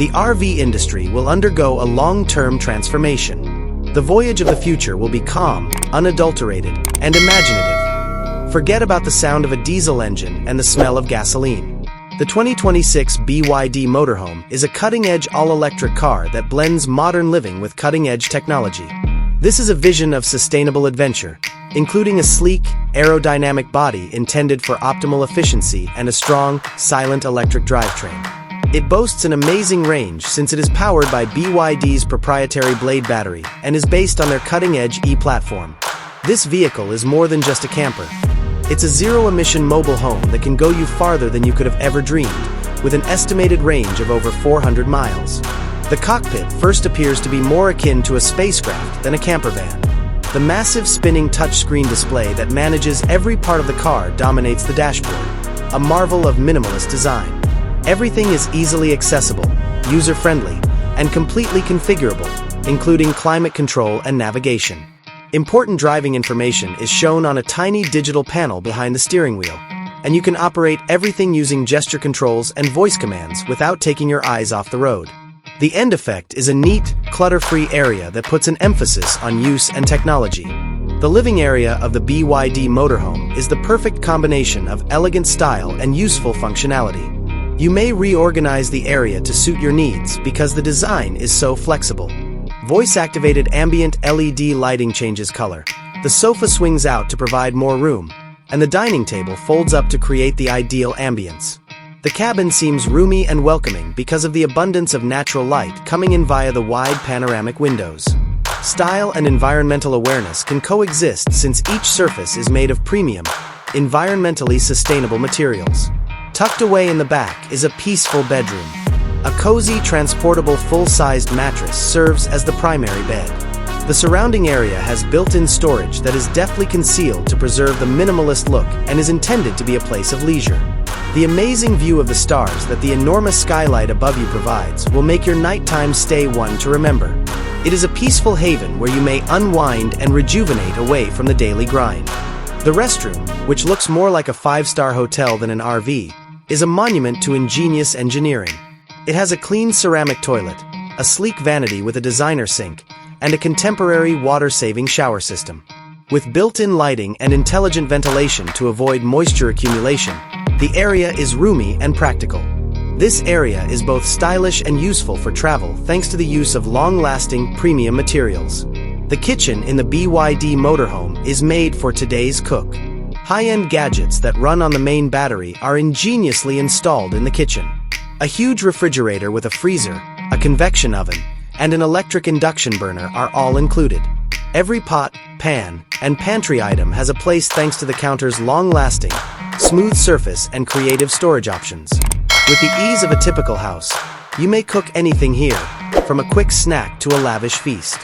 The RV industry will undergo a long-term transformation. The voyage of the future will be calm, unadulterated, and imaginative. Forget about the sound of a diesel engine and the smell of gasoline. The 2026 BYD Motorhome is a cutting-edge all-electric car that blends modern living with cutting-edge technology. This is a vision of sustainable adventure, including a sleek, aerodynamic body intended for optimal efficiency and a strong, silent electric drivetrain. It boasts an amazing range since it is powered by BYD's proprietary blade battery and is based on their cutting-edge E-platform. This vehicle is more than just a camper. It's a zero-emission mobile home that can go you farther than you could have ever dreamed, with an estimated range of over 400 miles. The cockpit first appears to be more akin to a spacecraft than a campervan. The massive spinning touchscreen display that manages every part of the car dominates the dashboard, a marvel of minimalist design. Everything is easily accessible, user-friendly, and completely configurable, including climate control and navigation. Important driving information is shown on a tiny digital panel behind the steering wheel, and you can operate everything using gesture controls and voice commands without taking your eyes off the road. The end effect is a neat, clutter-free area that puts an emphasis on use and technology. The living area of the BYD Motorhome is the perfect combination of elegant style and useful functionality. You may reorganize the area to suit your needs because the design is so flexible. Voice-activated ambient LED lighting changes color. The sofa swings out to provide more room, and the dining table folds up to create the ideal ambience. The cabin seems roomy and welcoming because of the abundance of natural light coming in via the wide panoramic windows. Style and environmental awareness can coexist since each surface is made of premium, environmentally sustainable materials. Tucked away in the back is a peaceful bedroom. A cozy, transportable full-sized mattress serves as the primary bed. The surrounding area has built-in storage that is deftly concealed to preserve the minimalist look and is intended to be a place of leisure. The amazing view of the stars that the enormous skylight above you provides will make your nighttime stay one to remember. It is a peaceful haven where you may unwind and rejuvenate away from the daily grind. The restroom, which looks more like a five-star hotel than an RV, is a monument to ingenious engineering. It has a clean ceramic toilet, a sleek vanity with a designer sink, and a contemporary water-saving shower system. With built-in lighting and intelligent ventilation to avoid moisture accumulation, the area is roomy and practical. This area is both stylish and useful for travel thanks to the use of long-lasting, premium materials. The kitchen in the BYD Motorhome is made for today's cook. High-end gadgets that run on the main battery are ingeniously installed in the kitchen. A huge refrigerator with a freezer, a convection oven, and an electric induction burner are all included. Every pot, pan, and pantry item has a place thanks to the counter's long-lasting, smooth surface and creative storage options. With the ease of a typical house, you may cook anything here, from a quick snack to a lavish feast.